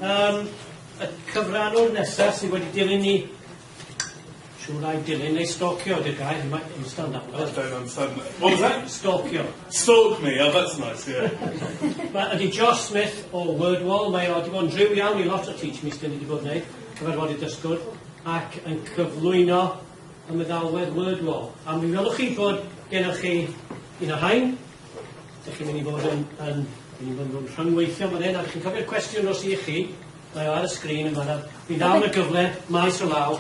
Y cyfranwr nesaf sydd wedi dilyn ni, siŵr ai dilyn neu stalkio ydy'r gair, you might understand that word. I don't understand that. What was that? Stalkio. Stalk me, oh that's nice, yeah. Ydy Josh Smith o Wordwall, mae o wedi bod yn driw iawn i lot o teach me sydd wedi bod yn gwneud, cyfarfod i dysgwr, ac yn cyflwyno y meddalwedd Wordwall. A mi welwch chi bod gennych chi un o hain, ydych chi'n mynd i fod yn rhyngweithio fan hyn, a chi'n cofio'r cwestiwn os i chi, mae o ar y sgrin yn fanna. Mi ddawn y gyfle, maes o law,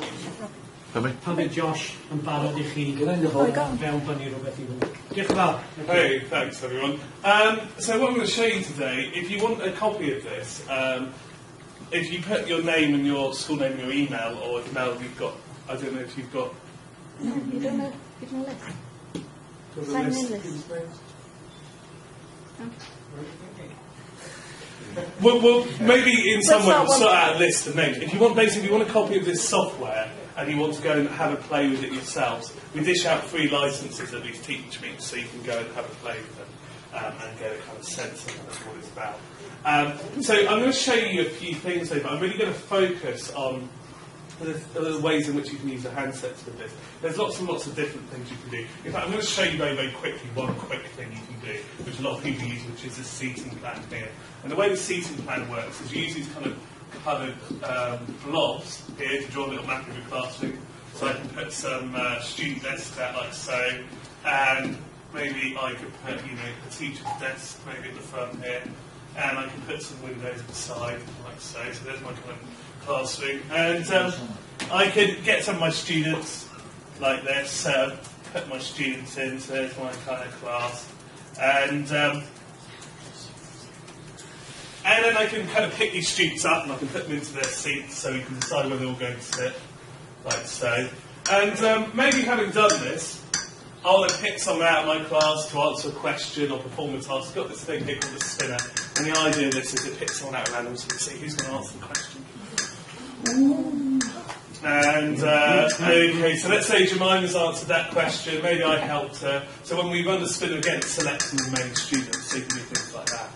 pan bydd Josh yn barod i chi fewn bynnu rhywbeth i hwnnw. Diolch yn fawr. Hey, thanks everyone. So what I'm going to show you today, if you want a copy of this, if you put your name and your school name and your email, or if now you've got, I don't know if you've got... No, you don't know. Give them a list. Sign in list. Well, maybe in some way we'll sort out a list of names. If you want, basically, you want a copy of this software and you want to go and have a play with it yourselves, we dish out free licenses at these teach meets, so you can go and have a play with them and get a kind of sense of what it's about. So I'm going to show you a few things though, but I'm really going to focus on the ways in which you can use the handsets with this. There's lots and lots of different things you can do. In fact, I'm going to show you very, very quickly one quick thing you can do, which a lot of people use, which is the seating plan here. And the way the seating plan works is you use these kind of coloured blobs here to draw a little map of your classroom. So I can put some student desks out like so, and maybe I could put, a teacher's desk maybe at the front here, and I can put some windows at the side like so. So there's my kind of classroom, and I could get some of my students like this, put my students in, so there's my kind of class, and then I can kind of pick these students up and I can put them into their seats so you can decide where they're all going to sit, like so. And maybe having done this, I'll then pick someone out of my class to answer a question or perform a task. I've got this thing here called a spinner, and the idea of this is to pick someone out at random so you see who's going to answer the question. And okay, so let's say Jemima's answered that question, maybe I helped her. So when we run the spinner again, it selects the remaining students, so you can do things like that.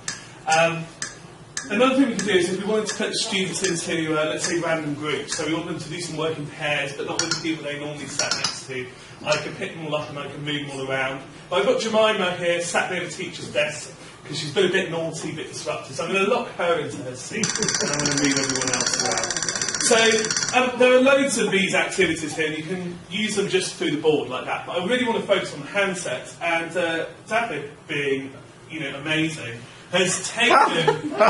Another thing we can do is if we wanted to put students into, let's say, random groups, so we want them to do some work in pairs, but not with the people they normally sat next to, I can pick them all up and I can move them all around. But I've got Jemima here, sat near the teacher's desk, because she's been a bit naughty, a bit disruptive, so I'm going to lock her into her seat, and I'm going to move everyone else around. So there are loads of these activities here, and you can use them just through the board like that. But I really want to focus on handsets, and David, being amazing, has taken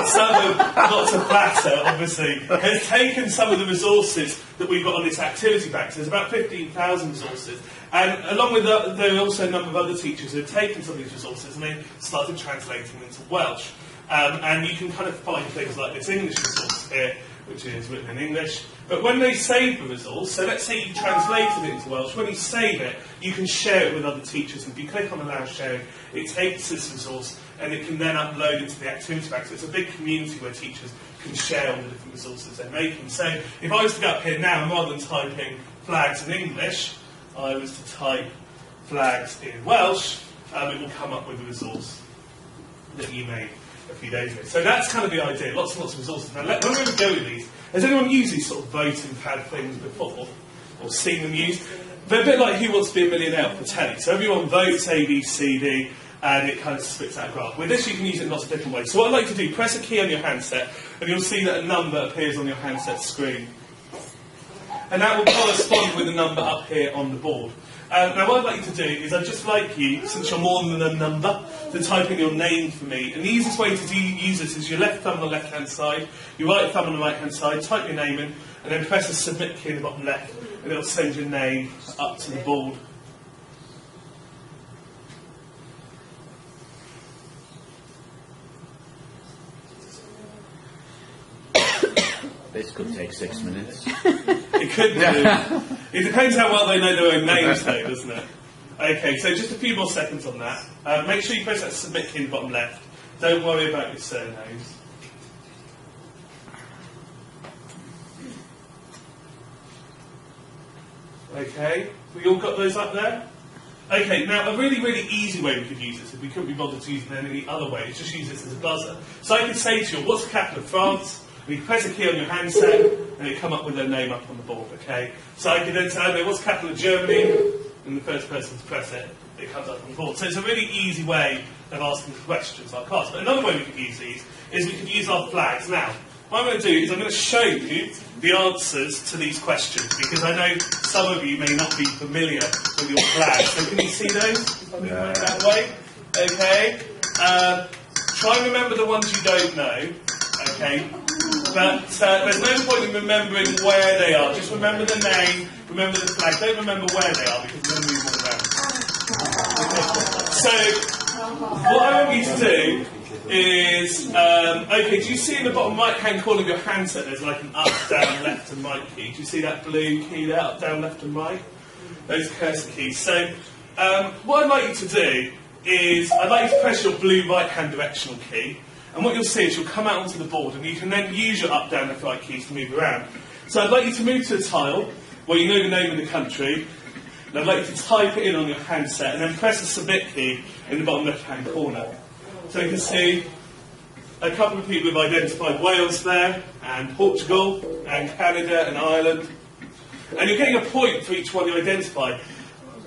some of, not to flatter, obviously, has taken some of the resources that we've got on this activity bank. So there's about 15,000 resources. And along with that, there are also a number of other teachers who have taken some of these resources and they started translating them into Welsh. And you can kind of find things like this English resource here, which is written in English. But when they save the resource, so let's say you translated it into Welsh, when you save it, you can share it with other teachers. And if you click on Allow Sharing, it takes this resource and it can then upload into the activity bank. So it's a big community where teachers can share all the different resources they're making. So if I was to go up here now, and rather than typing flags in English, I was to type flags in Welsh, it will come up with the resource that you made a few days ago. So that's kind of the idea, lots and lots of resources. Now, when we go with these, has anyone used these sort of voting pad things before, or seen them used? They're a bit like Who Wants to Be a Millionaire for telly. So everyone votes A, B, C, D, and it kind of spits out a graph. With this, you can use it in lots of different ways. So what I'd like to do, press a key on your handset, and you'll see that a number appears on your handset screen. And that will correspond with the number up here on the board. Now what I'd like you to do is I'd just like you, since you're more than a number, to type in your name for me. And the easiest way to use this is your left thumb on the left hand side, your right thumb on the right hand side, type your name in, and then press the submit key in the bottom left, and it'll send your name up to the board. This could take 6 minutes. It could do. It depends how well they know their own names, though, doesn't it? Okay, so just a few more seconds on that. Make sure you press that submit key in the bottom left. Don't worry about your surnames. Okay, we all got those up there? Okay, now a really, really easy way we could use this, if we couldn't be bothered to use it in any other way, is just use this as a buzzer. So I could say to you, what's the capital of France? And you press a key on your handset, and it come up with their name up on the board, okay? So I can then tell them what's the capital of Germany, and the first person to press it, it comes up on the board. So it's a really easy way of asking questions like cards. But another way we could use these is we could use our flags. Now, what I'm going to do is I'm going to show you the answers to these questions, because I know some of you may not be familiar with your flags. So can you see those? Yeah. That way? Okay. Try and remember the ones you don't know. Okay. But there's no point in remembering where they are. Just remember the name, remember the flag. Don't remember where they are, because we're going to move them around. So, what I want you to do is, okay, do you see in the bottom right-hand corner of your handset there's like an up, down, left and right key? Do you see that blue key there, up, down, left and right? Those cursor keys. So, what I'd like you to do is, I'd like you to press your blue right-hand directional key, and what you'll see is you'll come out onto the board, and you can then use your up, down, left, right keys to move around. So I'd like you to move to a tile where you know the name of the country, and I'd like you to type it in on your handset, and then press the submit key in the bottom left-hand corner. So you can see a couple of people have identified Wales there, and Portugal, and Canada, and Ireland. And you're getting a point for each one you identify.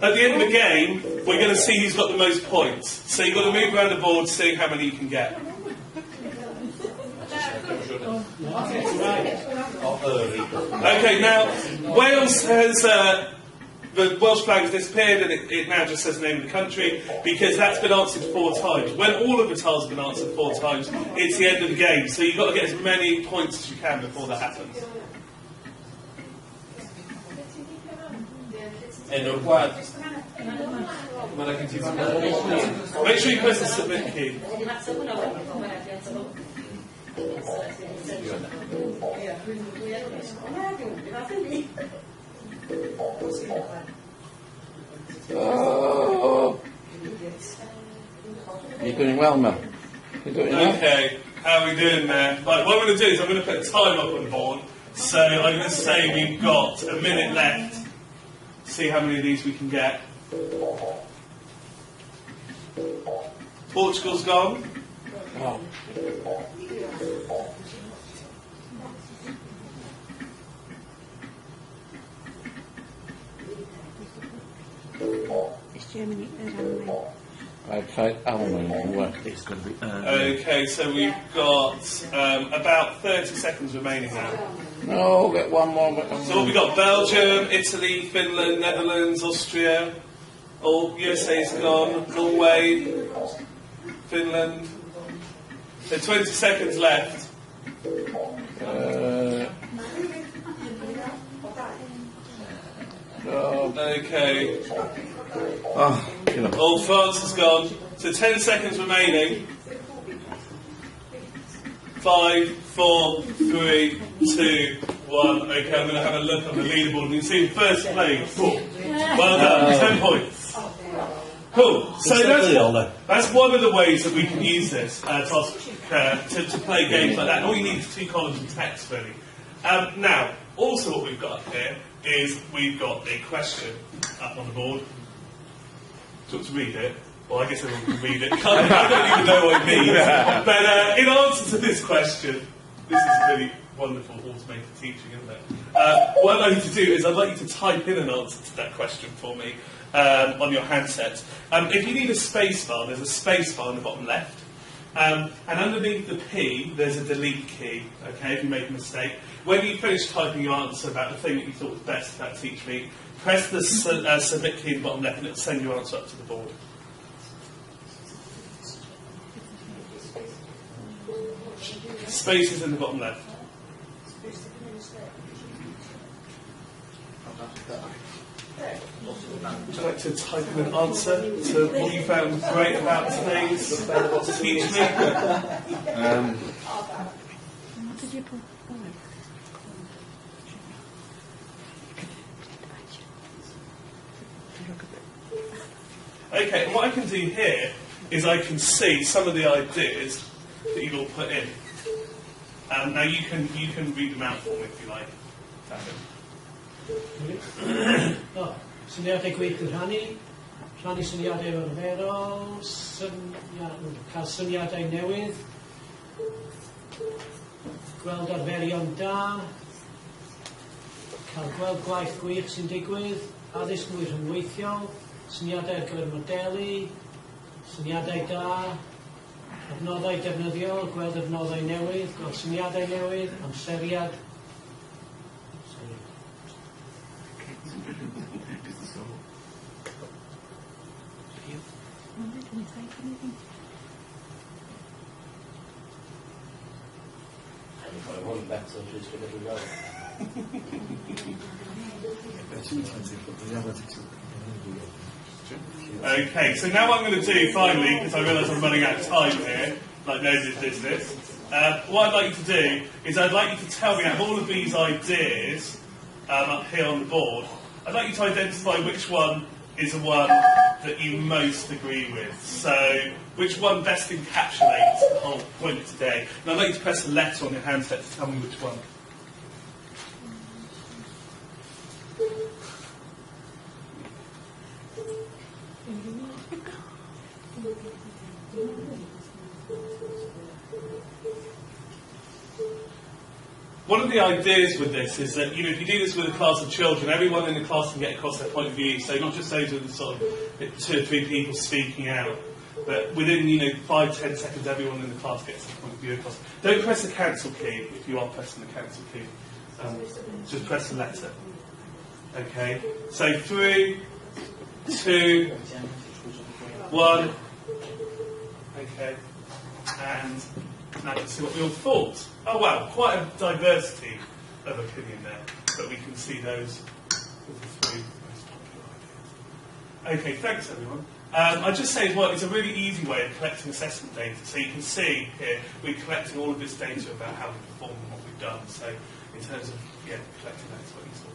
At the end of the game, we're going to see who's got the most points. So you've got to move around the board, seeing how many you can get. Okay, now, Wales has... the Welsh flag has disappeared, and it now just says the name of the country, because that's been answered 4 times. When all of the tiles have been answered 4 times, it's the end of the game. So you've got to get as many points as you can before that happens. Make sure you press the submit key. Oh. You're doing well, Mel. You're doing well. Okay, how are we doing there? Right, what I'm going to do is I'm going to put a time up on the board. So I'm going to say we've got a minute left. See how many of these we can get. Portugal's gone. Oh. It's Germany and Ireland. I've tried Alman and worked. It's going to be. Okay, so we've got about 30 seconds remaining now. No, get one more. So what we've got: Belgium, Italy, Finland, Netherlands, Austria. All USA's gone. Norway, Finland. So 20 seconds left. Okay. Oh, you know. All France is gone. So 10 seconds remaining. 5, 4, 3, 2, 1. Okay, I'm going to have a look on the leaderboard. You can see in first place. Well done, 10 points. Cool. So that's one of the ways that we can use this to play games like that. And all you need is 2 columns of text, really. Now, also what we've got here is we've got a question up on the board. Do you want to read it? Well, I guess everyone can read it. I don't even know what it means. But in answer to this question, this is really wonderful automated teaching, isn't it? What I'd like you to do is I'd like you to type in an answer to that question for me on your handset. If you need a space bar, there's a space bar in the bottom left. And underneath the P, there's a delete key, okay, if you make a mistake. When you finish typing your answer about the thing that you thought was best about Teach Me, press the submit key in the bottom left and it'll send your answer up to the board. Space is in the bottom left. Would you like to type in an answer to what you found great about today's Teach Me? What did you put? Okay, and what I can do here is I can see some of the ideas that you've all put in. Now you can read them out for me if you like. Syniadau gweithio rhannu syniadau arferol, cael syniadau newydd, gweld arferion da, cael gweld gwaith gwych sy'n digwydd, addysg mwy rhyngweithiol, syniadau ar gyfer modelu, syniadau da, adnoddau defnyddiol, gweld adnoddau newydd, gweld syniadau newydd, amseriad. Okay, so now what I'm going to do finally, because I realise I'm running out of time here, like nobody's business, what I'd like you to do is I'd like you to tell me out of all of these ideas up here on the board, I'd like you to identify which one is the one that you most agree with. So, which one best encapsulates the whole point of today? And I'd like you to press a letter on your handset to tell me which one. One of the ideas with this is that, you know, if you do this with a class of children, everyone in the class can get across their point of view. So not just those with the sort of 2 or 3 people speaking out, but within, 5-10 seconds, everyone in the class gets their point of view across. Don't press the cancel key if you are pressing the cancel key. Just press the letter. Okay. So 3, 2, 1. Okay. And now let's see what we all thought. Oh wow, quite a diversity of opinion there, but we can see those with the 3 most popular ideas. Okay, thanks everyone. I'd just say as well, it's a really easy way of collecting assessment data. So you can see here, we're collecting all of this data about how we perform and what we've done. So in terms of, collecting that is quite useful.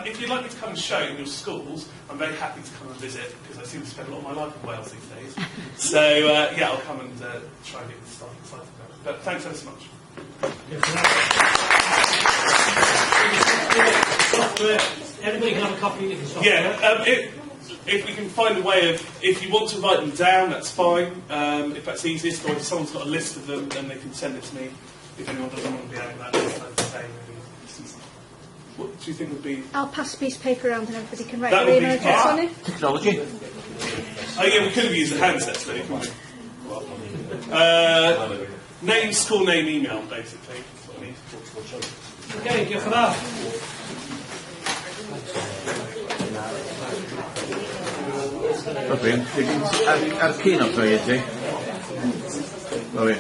If you'd like me to come and show in your schools, I'm very happy to come and visit, because I seem to spend a lot of my life in Wales these days. So I'll come and try and get this stuff excited about it. But thanks ever so much. Everybody can have a copy of the software. If we can find a way of, if you want to write them down, that's fine. If that's easiest, or if someone's got a list of them, then they can send it to me. If anyone doesn't want to be adding that list, I'd say maybe. What do you think would be? I'll pass a piece of paper around and everybody can write That their would be email address fine. on it. Technology. Oh yeah, we could have used the handsets, really, couldn't we? Name, school name, email, basically. That's what I need. Okay, go for that. Okay, have keen up for you, Jay. Oh yeah.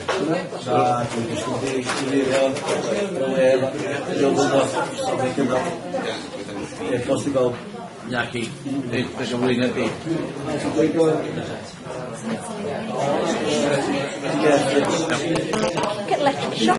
Jackie, there's a winner there.